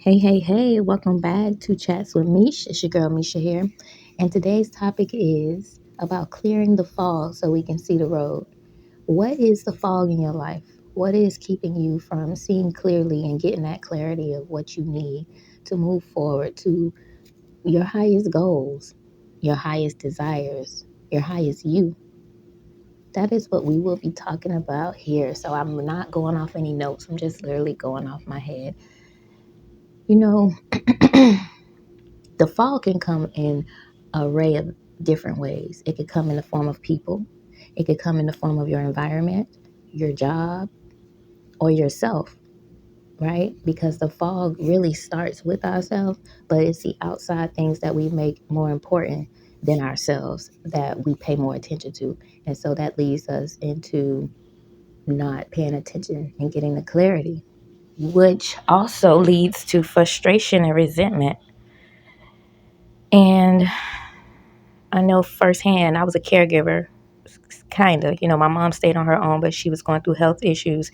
Hey, hey, hey, welcome back to Chats with Mish. It's your girl Misha here. And today's topic is about clearing the fog so we can see the road. What is the fog in your life? What is keeping you from seeing clearly and getting that clarity of what you need to move forward to your highest goals, your highest desires, your highest you? That is what we will be talking about here. So I'm not going off any notes, I'm just literally going off my head. You know, the fall can come in an array of different ways. It could come in the form of people, it could come in the form of your environment, your job, or yourself, right? Because the fog really starts with ourselves, but it's the outside things that we make more important than ourselves that we pay more attention to. And so that leads us into not paying attention and getting the clarity, which also leads to frustration and resentment. And I know firsthand, I was a caregiver, kind of. My mom stayed on her own, but she was going through health issues.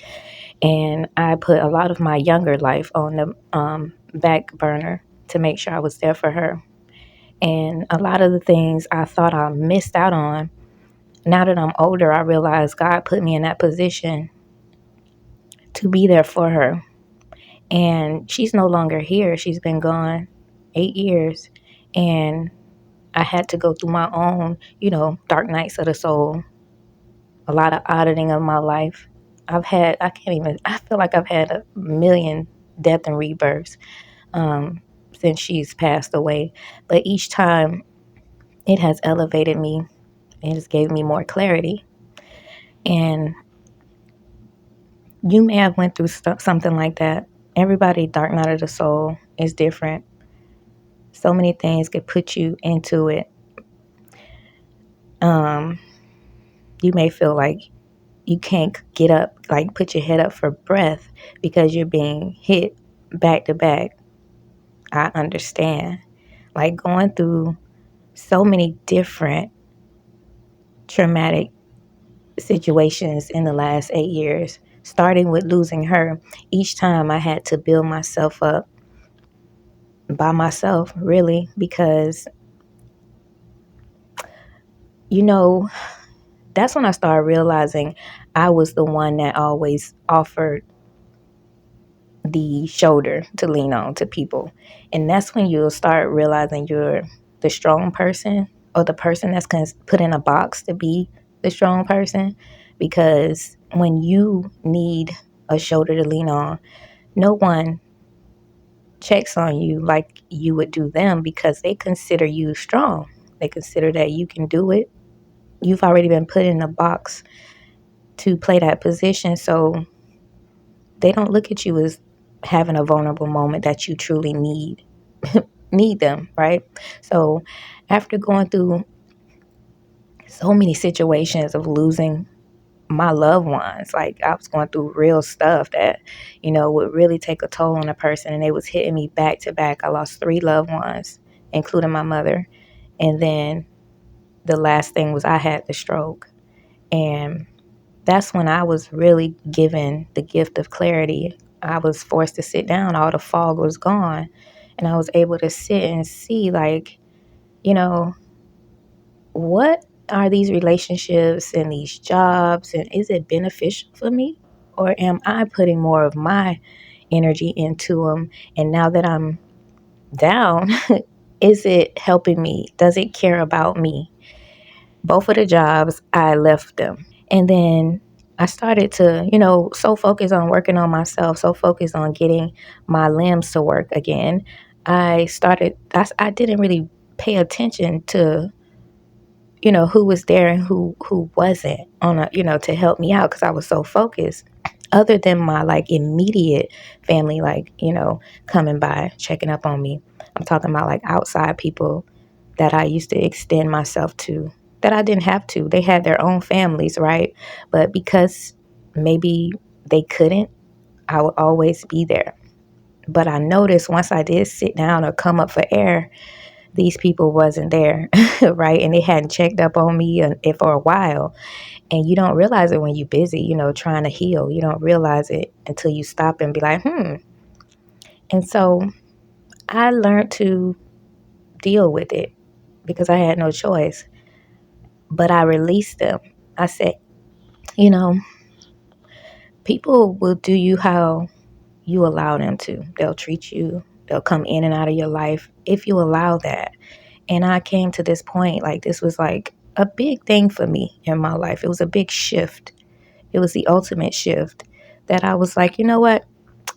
And I put a lot of my younger life on the back burner to make sure I was there for her. And a lot of the things I thought I missed out on, now that I'm older, I realize God put me in that position to be there for her. And she's no longer here. She's been gone 8 years. And I had to go through my own, dark nights of the soul, a lot of auditing of my life. I feel like I've had a million death and rebirths um, since she's passed away. But each time it has elevated me, it has gave me more clarity. And you may have went through something like that. Everybody dark night of the soul is different. So many things could put you into it. Um, you may feel like you can't get up, like put your head up for breath because you're being hit back to back. I understand. Like going through so many different traumatic situations in the last 8 years, starting with losing her. Each time I had to build myself up by myself, really, because, you know, that's when I started realizing I was the one that always offered the shoulder to lean on to people. And that's when you'll start realizing you're the strong person, or the person that's put in a box to be the strong person. Because when you need a shoulder to lean on, no one checks on you like you would do them, because they consider you strong. They consider that you can do it. You've already been put in a box to play that position. So they don't look at you as having a vulnerable moment that you truly need them, right? So after going through so many situations of losing my loved ones, like I was going through real stuff that, would really take a toll on a person, and it was hitting me back to back. I lost three loved ones, including my mother. And then the last thing was I had the stroke. And that's when I was really given the gift of clarity. I was forced to sit down. All the fog was gone. And I was able to sit and see, like, you know, what are these relationships and these jobs? And is it beneficial for me? Or am I putting more of my energy into them? And now that I'm down, is it helping me? Does it care about me? Both of the jobs, I left them. And then I started to, so focus on working on myself, so focused on getting my limbs to work again. I didn't really pay attention to, who was there and who wasn't to help me out, because I was so focused. Other than my like immediate family, like, coming by, checking up on me. I'm talking about like outside people that I used to extend myself to, that I didn't have to. They had their own families, right? But because maybe they couldn't, I would always be there. But I noticed once I did sit down or come up for air, these people wasn't there, right? And they hadn't checked up on me for a while. And you don't realize it when you're busy, trying to heal. You don't realize it until you stop and be like, And so I learned to deal with it because I had no choice. But I released them. I said, you know, people will do you how you allow them to. They'll treat you, they'll come in and out of your life if you allow that. And I came to this point, like, this was like a big thing for me in my life. It was a big shift. It was the ultimate shift that I was like, you know what?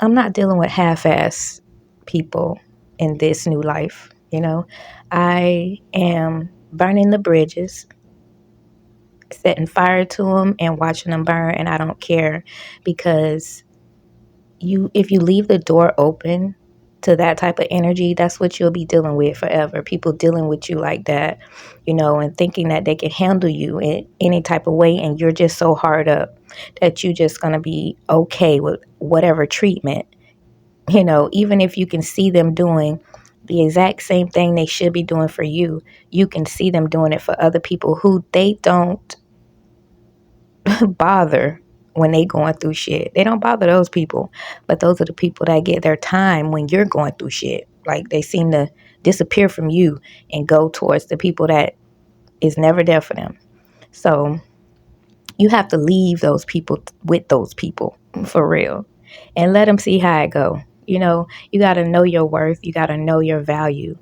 I'm not dealing with half-ass people in this new life. I am burning the bridges, setting fire to them and watching them burn, and I don't care, because if you leave the door open to that type of energy, that's what you'll be dealing with forever. People dealing with you like that, and thinking that they can handle you in any type of way, and you're just so hard up that you just gonna be okay with whatever treatment. Even if you can see them doing the exact same thing they should be doing for you, you can see them doing it for other people who they don't bother when they going through shit. They don't bother those people, but those are the people that get their time when you're going through shit. Like, they seem to disappear from you and go towards the people that is never there for them. So you have to leave those people with those people for real, and let them see how it go. You got to know your worth. You got to know your value.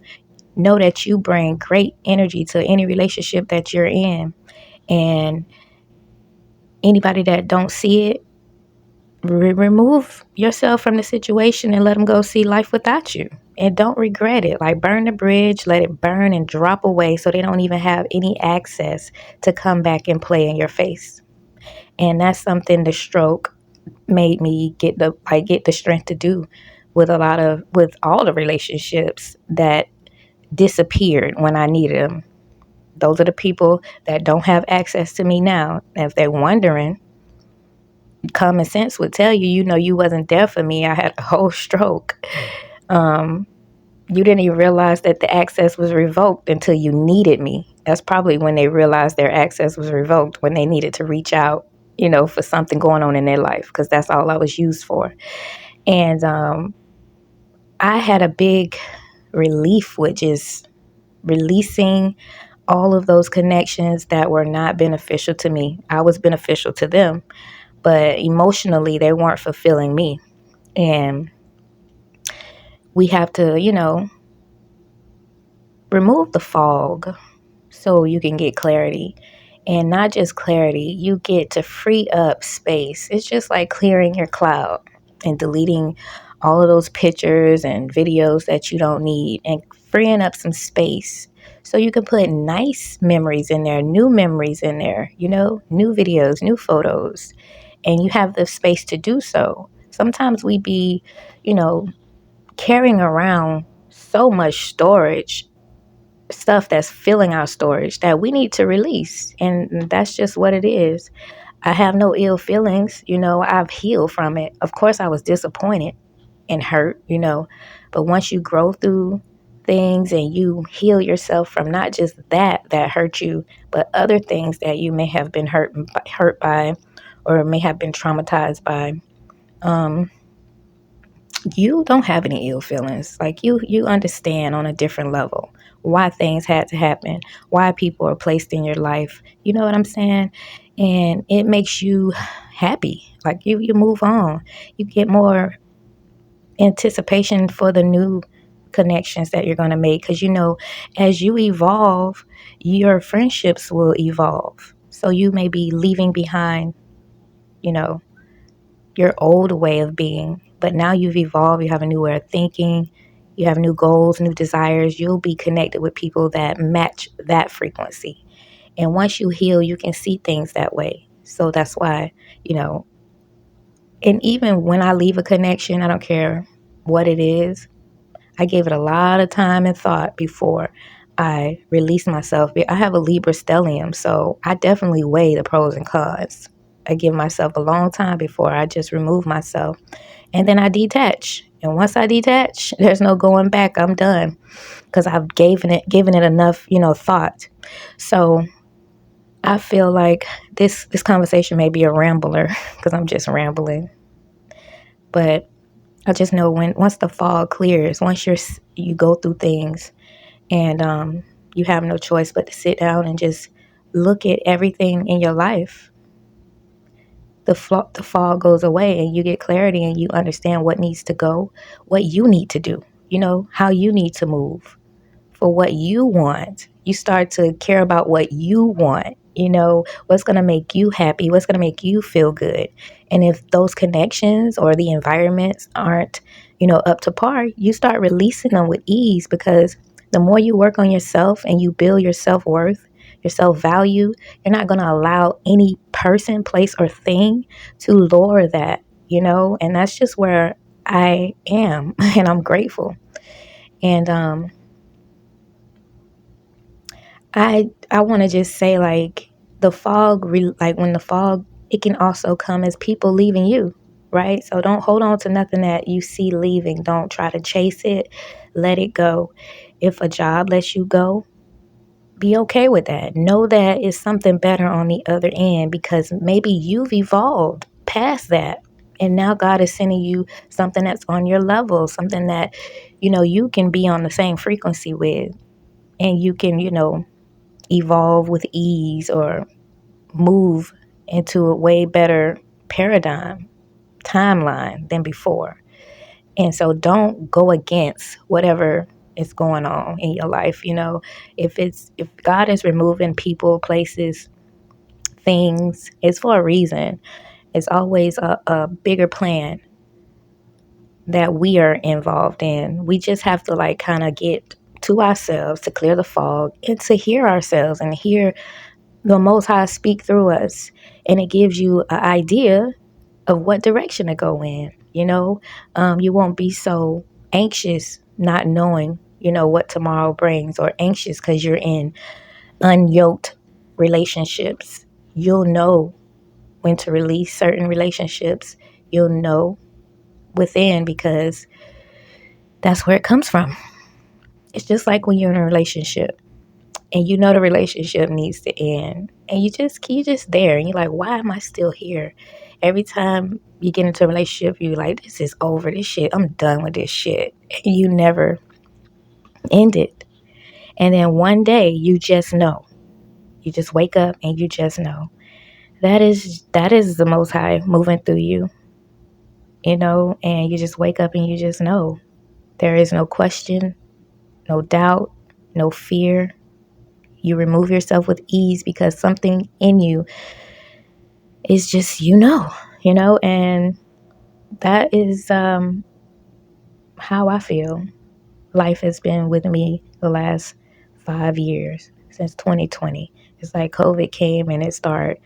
Know that you bring great energy to any relationship that you're in, and anybody that don't see it, remove yourself from the situation and let them go see life without you, and don't regret it. Like, burn the bridge, let it burn and drop away so they don't even have any access to come back and play in your face. And that's something the stroke made me get the strength to do with all the relationships that disappeared when I needed them. Those are the people that don't have access to me now. And if they're wondering, common sense would tell you, you wasn't there for me. I had a whole stroke. You didn't even realize that the access was revoked until you needed me. That's probably when they realized their access was revoked, when they needed to reach out, for something going on in their life, because that's all I was used for. And I had a big relief, which is releasing all of those connections that were not beneficial to me. I was beneficial to them, but emotionally they weren't fulfilling me. And we have to, remove the fog so you can get clarity. And not just clarity, you get to free up space. It's just like clearing your cloud and deleting all of those pictures and videos that you don't need, and freeing up some space so you can put nice memories in there, new memories in there, new videos, new photos, and you have the space to do so. Sometimes we be, you know, carrying around so much storage, stuff that's filling our storage, that we need to release. And that's just what it is. I have no ill feelings. I've healed from it. Of course, I was disappointed and hurt, but once you grow through things and you heal yourself from not just that hurt you, but other things that you may have been hurt by, or may have been traumatized by, you don't have any ill feelings. Like, you understand on a different level why things had to happen, why people are placed in your life. You know what I'm saying? And it makes you happy. Like, you move on. You get more anticipation for the new connections that you're going to make, because as you evolve, your friendships will evolve. So you may be leaving behind, you know, your old way of being, but now you've evolved. You have a new way of thinking. You have new goals, new desires. You'll be connected with people that match that frequency. And once you heal, you can see things that way. So that's why, you know, and even when I leave a connection, I don't care what it is, I gave it a lot of time and thought before I release myself. I have a Libra stellium, so I definitely weigh the pros and cons. I give myself a long time before I just remove myself, and then I detach. And once I detach, there's no going back. I'm done, because I've given it enough, thought. So I feel like this conversation may be a rambler because I'm just rambling, but I just know once the fog clears, once you go through things and you have no choice but to sit down and just look at everything in your life, the fog goes away and you get clarity and you understand what needs to go, what you need to do, how you need to move for what you want. You start to care about what you want, what's going to make you happy, what's going to make you feel good. And if those connections or the environments aren't, up to par, you start releasing them with ease, because the more you work on yourself and you build your self-worth, your self-value, you're not going to allow any person, place, or thing to lower that, and that's just where I am. And I'm grateful. And I want to just say, like, the fog, like when the fog, it can also come as people leaving you, right? So don't hold on to nothing that you see leaving. Don't try to chase it. Let it go. If a job lets you go, be okay with that. Know that it's something better on the other end, because maybe you've evolved past that. And now God is sending you something that's on your level, something that, you can be on the same frequency with, and you can, evolve with ease or move into a way better paradigm, timeline than before. And so don't go against whatever is going on in your life. If God is removing people, places, things, it's for a reason. It's always a bigger plan that we are involved in. We just have to kind of get to ourselves to clear the fog and to hear ourselves and hear the Most High speak through us, and it gives you an idea of what direction to go in. You won't be so anxious not knowing, what tomorrow brings, or anxious because you're in unyoked relationships. You'll know when to release certain relationships. You'll know within, because that's where it comes from. It's just like when you're in a relationship and the relationship needs to end, and you just there and you're like, why am I still here? Every time you get into a relationship, you're like, this is over, this shit, I'm done with this shit, and you never end it. And then one day you just know, you just wake up and you just know that is the Most High moving through you, and you just wake up and you just know. There is no question, no doubt, no fear. You remove yourself with ease because something in you is just, and that is how I feel. Life has been with me the last 5 years, since 2020. It's like COVID came and it started,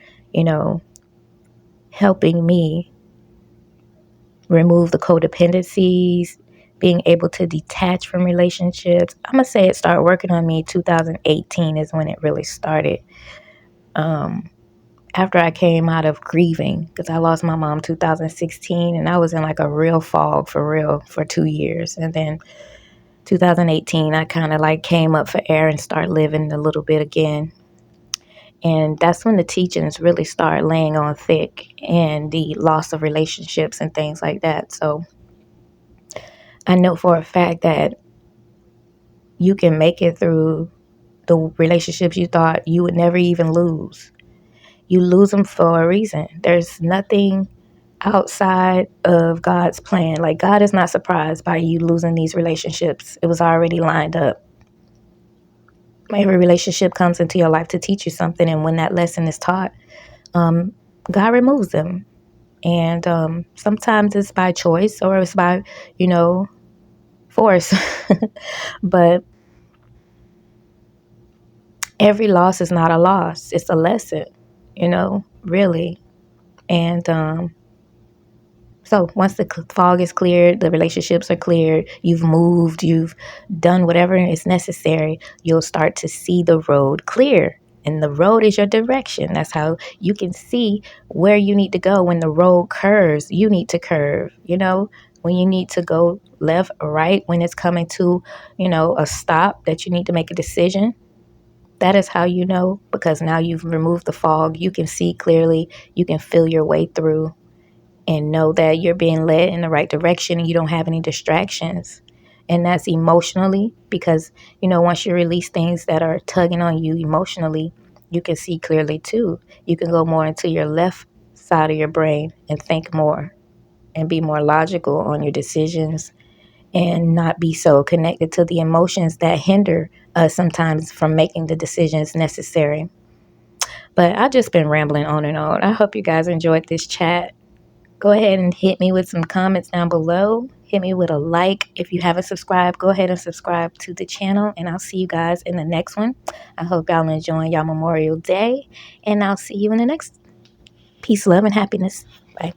helping me remove the codependencies, being able to detach from relationships. I'm going to say it started working on me 2018 is when it really started. After I came out of grieving, because I lost my mom 2016, and I was in like a real fog for real for 2 years. And then 2018, I kind of came up for air and started living a little bit again. And that's when the teachings really start laying on thick, and the loss of relationships and things like that. So I know for a fact that you can make it through the relationships you thought you would never even lose. You lose them for a reason. There's nothing outside of God's plan. Like, God is not surprised by you losing these relationships. It was already lined up. Every relationship comes into your life to teach you something, and when that lesson is taught, God removes them. And sometimes it's by choice, or it's by, force. But every loss is not a loss. It's a lesson, really. And so once the fog is cleared, the relationships are cleared, you've moved, you've done whatever is necessary, you'll start to see the road clear. And the road is your direction. That's how you can see where you need to go. When the road curves, you need to curve, when you need to go left or right, when it's coming to, a stop that you need to make a decision. That is how you know, because now you've removed the fog. You can see clearly. You can feel your way through. and know that you're being led in the right direction and you don't have any distractions. And that's emotionally, because, once you release things that are tugging on you emotionally, you can see clearly too. You can go more into your left side of your brain and think more and be more logical on your decisions and not be so connected to the emotions that hinder us sometimes from making the decisions necessary. But I've just been rambling on and on. I hope you guys enjoyed this chat. Go ahead and hit me with some comments down below. Hit me with a like. If you haven't subscribed, go ahead and subscribe to the channel, and I'll see you guys in the next one. I hope y'all enjoying y'all Memorial Day, and I'll see you in the next. Peace, love, and happiness. Bye.